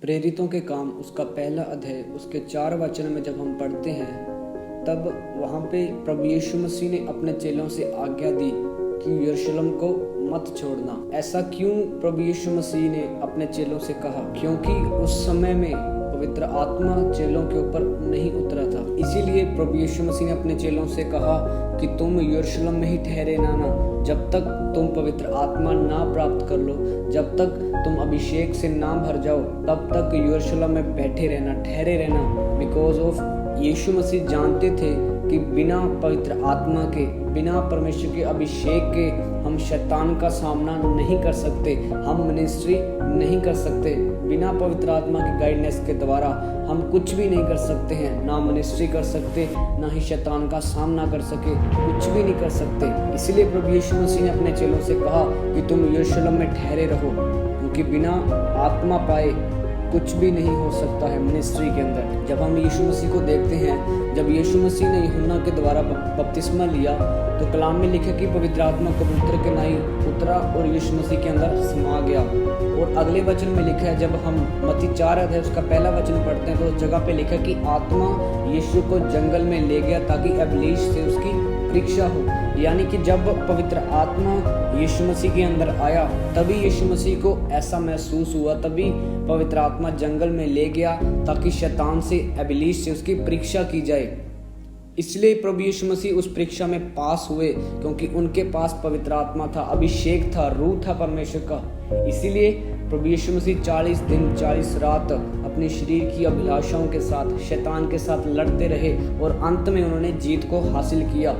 प्रेरितों के काम उसका पहला अध्याय उसके 4 वचन में जब हम पढ़ते हैं, तब वहाँ पे प्रभु यीशु मसीह ने अपने चेलों से आज्ञा दी कि यरूशलेम को मत छोड़ना। ऐसा क्यों प्रभु यीशु मसीह ने अपने चेलों से कहा? क्योंकि उस समय में पवित्र आत्मा चेलों के ऊपर नहीं उतरा था। इसीलिए प्रभु यीशु मसीह ने अपने चेलों से कहा कि तुम यरूशलेम में ही ठहरे रहना, जब तक तुम पवित्र आत्मा ना प्राप्त कर लो, जब तक तुम अभिषेक से ना भर जाओ, तब तक यरूशलेम में बैठे रहना, ठहरे रहना। बिकॉज ऑफ यीशु मसीह जानते थे कि बिना पवित्र आत्मा के, बिना परमेश्वर के अभिषेक के हम शैतान का सामना नहीं कर सकते, हम मिनिस्ट्री नहीं कर सकते। बिना पवित्र आत्मा की गाइडेंस के द्वारा हम कुछ भी नहीं कर सकते हैं, ना मिनिस्ट्री कर सकते, ना ही शैतान का सामना कर सके, कुछ भी नहीं कर सकते। इसलिए प्रभु यीशु मसीह ने अपने चेलों से कहा कि तुम यरूशलेम में ठहरे रहो, क्योंकि बिना आत्मा पाए कुछ भी नहीं हो सकता है मिनिस्ट्री के अंदर। जब हम यीशु मसीह को देखते हैं, जब यीशु मसीह ने यूहन्ना के द्वारा बपतिस्मा लिया, तो कलाम में लिखा कि पवित्र आत्मा कबूतर के नाई उतरा और यीशु मसीह के अंदर समा गया। और अगले वचन में लिखा है, जब हम मत्ती 4 अध्याय उसका पहला वचन पढ़ते हैं, तो उस जगह पे लिखा कि आत्मा यीशु को जंगल में ले गया ताकि इब्लीस से उसकी परीक्षा हो। यानी कि जब पवित्र आत्मा यीशु मसीह के अंदर आया, तभी यीशु मसीह को ऐसा महसूस हुआ, तभी पवित्र आत्मा जंगल में ले गया ताकि शैतान से, इब्लीस से उसकी परीक्षा की जाए। इसलिए प्रभु यीशु मसीह उस परीक्षा में पास हुए, क्योंकि उनके पास पवित्र आत्मा था, अभिषेक था, रूह था परमेश्वर का। इसीलिए प्रभु यीशु मसीह 40 दिन 40 रात अपने शरीर की अभिलाषाओं के साथ, शैतान के साथ लड़ते रहे और अंत में उन्होंने जीत को हासिल किया।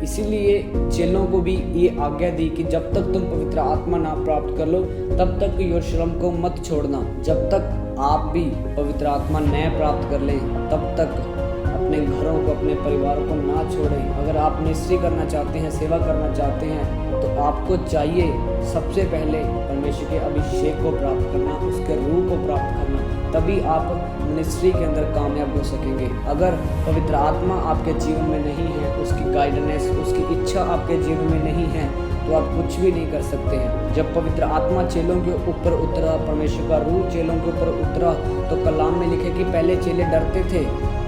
इसीलिए चेलों को भी ये आज्ञा दी कि जब तक तुम पवित्र आत्मा ना प्राप्त कर लो, तब तक यरूशलेम को मत छोड़ना। जब तक आप भी पवित्र आत्मा न प्राप्त कर लें, तब तक अपने घरों को, अपने परिवार को ना छोड़ें। अगर आप मिनिस्ट्री करना चाहते हैं, सेवा करना चाहते हैं, तो आपको चाहिए सबसे पहले परमेश्वर के अभिषेक को प्राप्त करना, उसके रूह को प्राप्त करना, तभी आप मिनिस्ट्री के अंदर कामयाब हो सकेंगे। अगर पवित्र आत्मा आपके जीवन में नहीं है, उसकी गाइडेंस, उसकी इच्छा आपके जीवन में नहीं है, तो आप कुछ भी नहीं कर सकते हैं। जब पवित्र आत्मा चेलों के ऊपर उतरा, परमेश्वर का रूह चेलों के ऊपर उतरा, तो कलाम में लिखे कि पहले चेले डरते थे,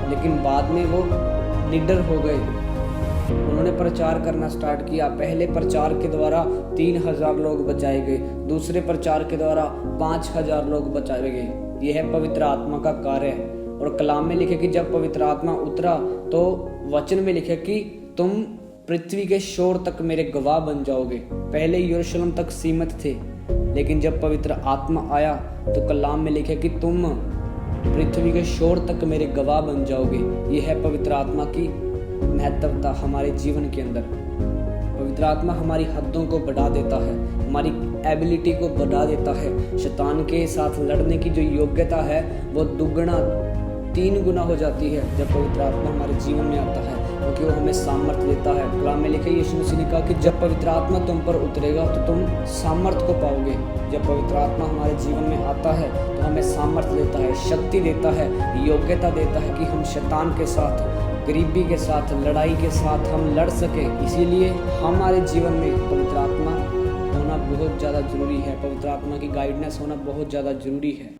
लेकिन बाद में वो निडर हो गए। उन्होंने प्रचार करना स्टार्ट किया। पहले प्रचार के द्वारा 3000 लोग बचाए गए, दूसरे प्रचार के द्वारा 5000 लोग बचाए गए। यह है पवित्र आत्मा का कार्य। और कलाम में लिखे कि जब पवित्र आत्मा उतरा, तो वचन में लिखे कि तुम पृथ्वी के शोर तक मेरे गवाह बन जाओगे। पहले यरूशलेम तक सीमित थे, लेकिन जब पवित्र आत्मा आया, तो कलाम में लिखे कि तुम पृथ्वी के शोर तक मेरे गवाह बन जाओगे। यह है पवित्र आत्मा की महत्वता हमारे जीवन के अंदर। पवित्र आत्मा हमारी हद्दों को बढ़ा देता है, हमारी एबिलिटी को बढ़ा देता है। शैतान के साथ लड़ने की जो योग्यता है, वो दुगना 3 गुना हो जाती है जब पवित्र आत्मा हमारे जीवन में आता है, क्योंकि वो हमें सामर्थ्य देता है। कलाम में लिखा यीशु मसीह ने कहा कि जब पवित्र आत्मा तुम पर उतरेगा, तो तुम सामर्थ्य को पाओगे। जब पवित्र आत्मा हमारे जीवन में आता है, तो हमें सामर्थ्य देता है, शक्ति देता है, योग्यता देता है कि हम शैतान के साथ, गरीबी के साथ, लड़ाई के साथ हम लड़ सके। इसीलिए हमारे जीवन में पवित्र आत्मा होना बहुत ज़्यादा जरूरी है, पवित्र आत्मा की गाइडेंस होना बहुत ज़्यादा जरूरी है।